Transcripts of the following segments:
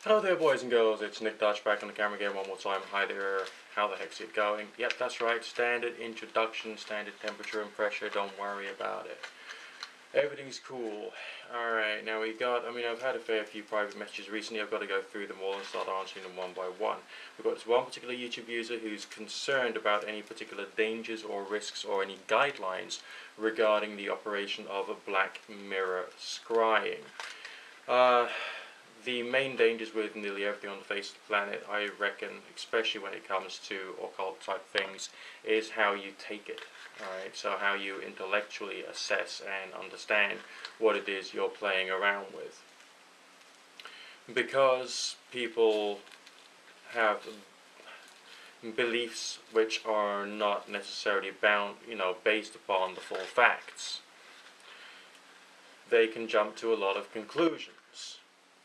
Hello there, boys and girls, it's Nick Dutch back on the camera again one more time. Hi there, how the heck's it going? Yep, that's right, standard introduction, standard temperature and pressure, don't worry about it. Everything's cool. Alright, now I've had a fair few private messages recently. I've got to go through them all and start answering them one by one. We've got this one particular YouTube user who's concerned about any particular dangers or risks or any guidelines regarding the operation of a black mirror scrying. The main dangers with nearly everything on the face of the planet, I reckon, especially when it comes to occult type things, is how you take it. Alright, so how you intellectually assess and understand what it is you're playing around with. Because people have beliefs which are not necessarily based upon the full facts, they can jump to a lot of conclusions.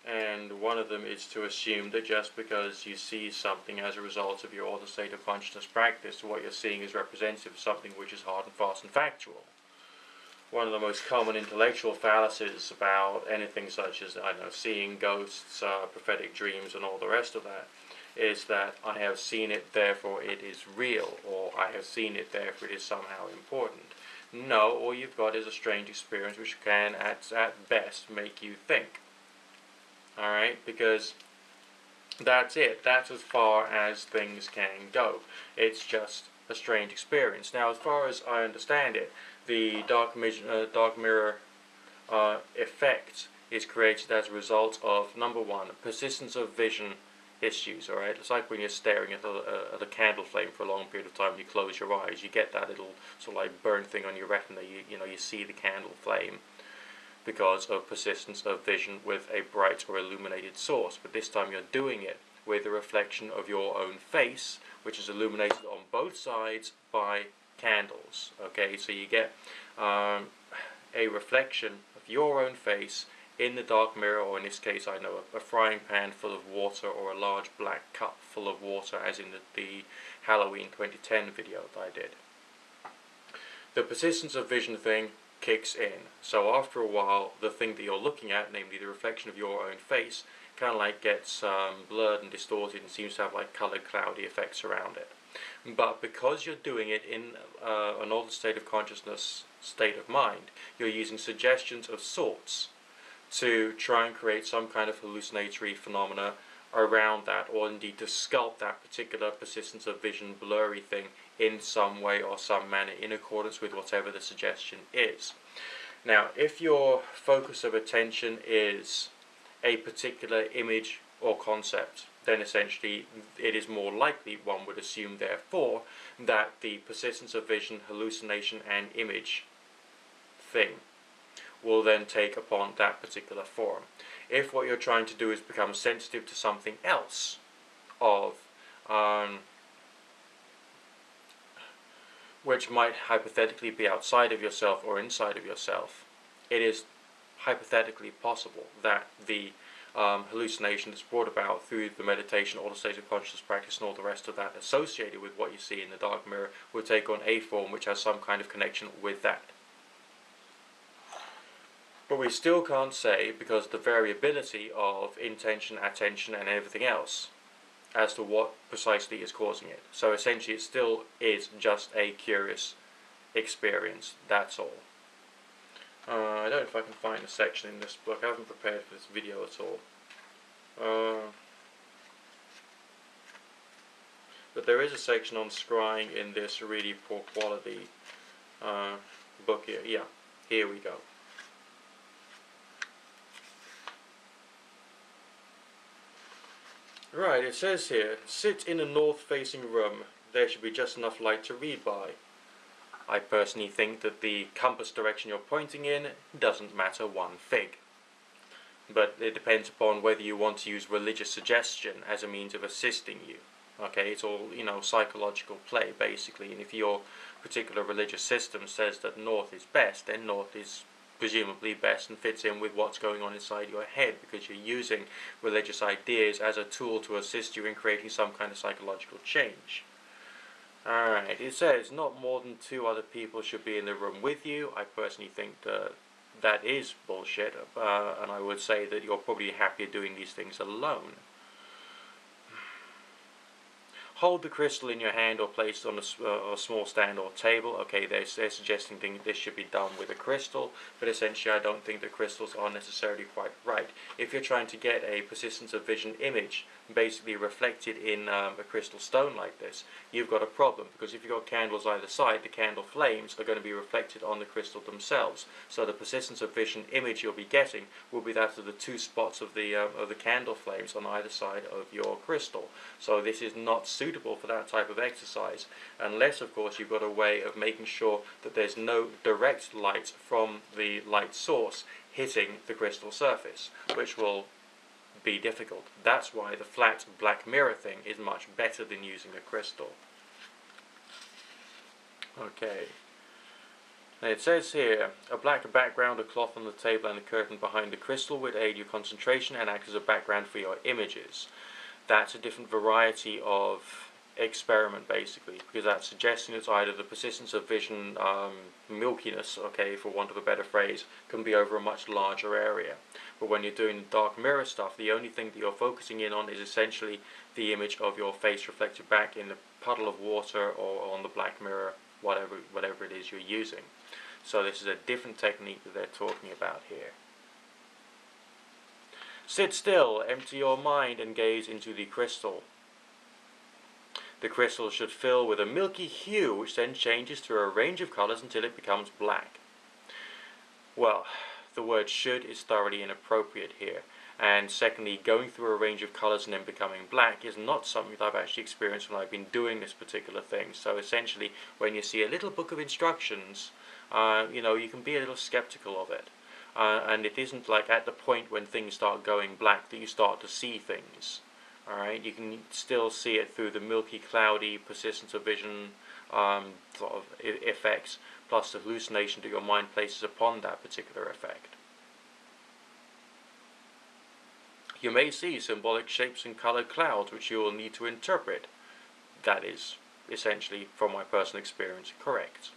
And one of them is to assume that just because you see something as a result of your altered state of consciousness practice, what you're seeing is representative of something which is hard and fast and factual. One of the most common intellectual fallacies about anything such as, seeing ghosts, prophetic dreams and all the rest of that, is that I have seen it, therefore it is real, or I have seen it, therefore it is somehow important. No, all you've got is a strange experience which can, at best, make you think. Alright, because that's it. That's as far as things can go. It's just a strange experience. Now, as far as I understand it, the dark mirror effect is created as a result of, number one, persistence of vision issues. Alright, it's like when you're staring at a candle flame for a long period of time. You close your eyes, you get that little sort of like burn thing on your retina. You see the candle flame, because of persistence of vision with a bright or illuminated source. But this time you're doing it with a reflection of your own face, which is illuminated on both sides by candles. Okay, so you get a reflection of your own face in the dark mirror, or in this case, a frying pan full of water, or a large black cup full of water, as in the Halloween 2010 video that I did. The persistence of vision thing kicks in. So after a while, the thing that you're looking at, namely the reflection of your own face, kind of like gets blurred and distorted and seems to have like colored cloudy effects around it. But because you're doing it in an altered state of consciousness, state of mind, you're using suggestions of sorts to try and create some kind of hallucinatory phenomena around that, or indeed to sculpt that particular persistence of vision blurry thing in some way or some manner in accordance with whatever the suggestion is. Now, if your focus of attention is a particular image or concept, then essentially it is more likely, one would assume therefore, that the persistence of vision, hallucination and image thing will then take upon that particular form. If what you're trying to do is become sensitive to something else of which might hypothetically be outside of yourself or inside of yourself, it is hypothetically possible that the hallucination that's brought about through the meditation, all the states of consciousness practice and all the rest of that associated with what you see in the dark mirror will take on a form which has some kind of connection with that. But we still can't say, because of the variability of intention, attention and everything else, as to what precisely is causing it. So essentially it still is just a curious experience, that's all. I don't know if I can find a section in this book. I haven't prepared for this video at all. But there is a section on scrying in this really poor quality book here. Yeah, here we go. Right, it says here, sit in a north-facing room. There should be just enough light to read by. I personally think that the compass direction you're pointing in doesn't matter one fig. But it depends upon whether you want to use religious suggestion as a means of assisting you. Okay, it's all, psychological play, basically. And if your particular religious system says that north is best, then north is presumably best and fits in with what's going on inside your head, because you're using religious ideas as a tool to assist you in creating some kind of psychological change. Alright, it says not more than 2 other people should be in the room with you. I personally think that that is bullshit, and I would say that you're probably happier doing these things alone. hold the crystal in your hand or place it on a small stand or table. Okay, they're suggesting this should be done with a crystal, but essentially I don't think the crystals are necessarily quite right. If you're trying to get a persistence of vision image basically reflected in a crystal stone like this, you've got a problem, because if you've got candles either side, the candle flames are going to be reflected on the crystal themselves. So the persistence of vision image you'll be getting will be that of the two spots of the candle flames on either side of your crystal. So this is not suitable for that type of exercise, unless of course you've got a way of making sure that there's no direct light from the light source hitting the crystal surface, which will be difficult. That's why the flat black mirror thing is much better than using a crystal. Okay. And it says here, a black background, a cloth on the table and a curtain behind the crystal would aid your concentration and act as a background for your images. That's a different variety of experiment basically, because that's suggesting it's either the persistence of vision milkiness, okay, for want of a better phrase, can be over a much larger area. But when you're doing dark mirror stuff, the only thing that you're focusing in on is essentially the image of your face reflected back in the puddle of water or on the black mirror, whatever it is you're using. So this is a different technique that they're talking about here. Sit still, empty your mind and gaze into the crystal. The crystal should fill with a milky hue, which then changes through a range of colors until it becomes black. Well, the word should is thoroughly inappropriate here. And secondly, going through a range of colors and then becoming black is not something that I've actually experienced when I've been doing this particular thing. So essentially, when you see a little book of instructions, you can be a little skeptical of it. And it isn't like at the point when things start going black that you start to see things. Alright, you can still see it through the milky, cloudy, persistence of vision sort of effects, plus the hallucination that your mind places upon that particular effect. You may see symbolic shapes and coloured clouds which you will need to interpret. That is, essentially, from my personal experience, correct.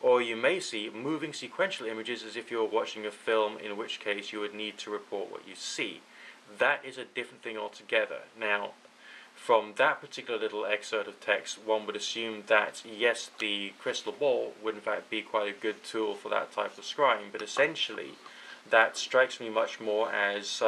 Or you may see moving sequential images as if you were watching a film, in which case you would need to report what you see. That is a different thing altogether. Now, from that particular little excerpt of text, one would assume that, yes, the crystal ball would in fact be quite a good tool for that type of scrying, but essentially that strikes me much more as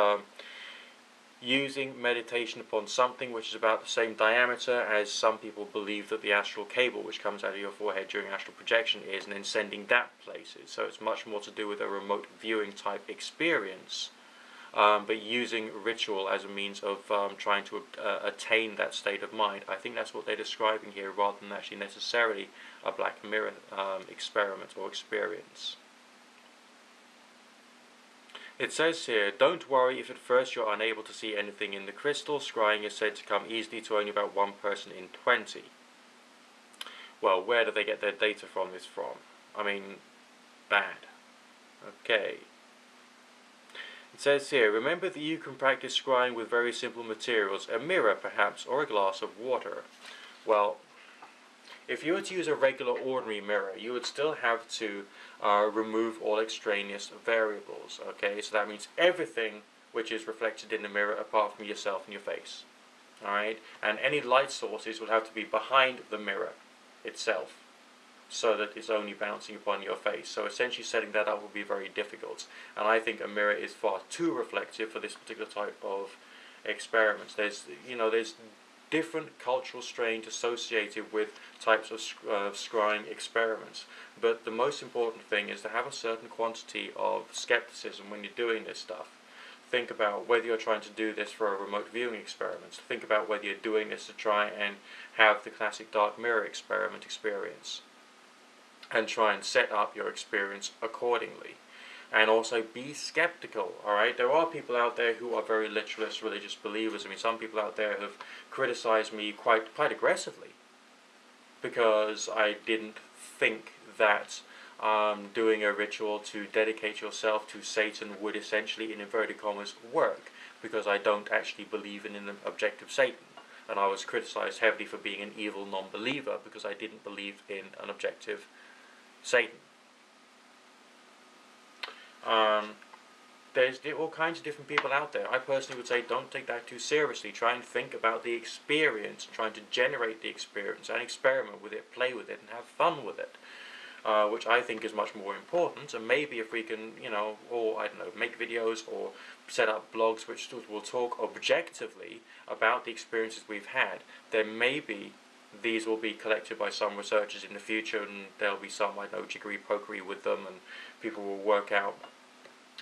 using meditation upon something which is about the same diameter as some people believe that the astral cable which comes out of your forehead during astral projection is, and then sending that places. So it's much more to do with a remote viewing type experience, but using ritual as a means of trying to attain that state of mind. I think that's what they're describing here, rather than actually necessarily a black mirror experiment or experience. It says here, don't worry if at first you're unable to see anything in the crystal. Scrying is said to come easily to only about 1 person in 20. Well, where do they get their data from this from? I mean, bad. Okay. It says here, remember that you can practice scrying with very simple materials, a mirror perhaps, or a glass of water. Well, if you were to use a regular ordinary mirror, you would still have to remove all extraneous variables, okay? So that means everything which is reflected in the mirror apart from yourself and your face, alright? And any light sources would have to be behind the mirror itself, so that it's only bouncing upon your face. So essentially setting that up would be very difficult. And I think a mirror is far too reflective for this particular type of experiments. There's different cultural strains associated with types of scrying experiments. But the most important thing is to have a certain quantity of skepticism when you're doing this stuff. Think about whether you're trying to do this for a remote viewing experiment. Think about whether you're doing this to try and have the classic dark mirror experiment experience. And try and set up your experience accordingly. And also be skeptical, alright? There are people out there who are very literalist religious believers. I mean, some people out there have criticized me quite aggressively because I didn't think that doing a ritual to dedicate yourself to Satan would essentially, in inverted commas, work, because I don't actually believe in an objective Satan. And I was criticized heavily for being an evil non-believer because I didn't believe in an objective Satan. there's all kinds of different people out there. I personally would say don't take that too seriously. Try and think about the experience, trying to generate the experience and experiment with it, play with it, and have fun with it. Which I think is much more important. And maybe if we can, or I don't know, make videos or set up blogs which will talk objectively about the experiences we've had, then maybe these will be collected by some researchers in the future, and there'll be some, I don't know, jiggery pokery with them, and people will work out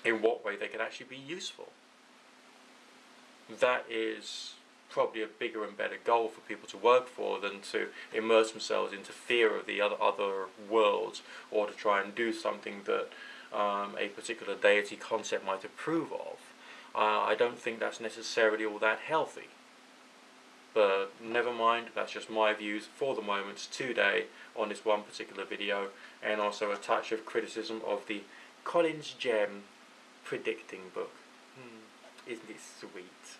in what way they can actually be useful. That is probably a bigger and better goal for people to work for than to immerse themselves into fear of the other worlds, or to try and do something that a particular deity concept might approve of. I don't think that's necessarily all that healthy. But never mind, that's just my views for the moment today on this one particular video, and also a touch of criticism of the Collins Gem predicting book. Isn't it sweet?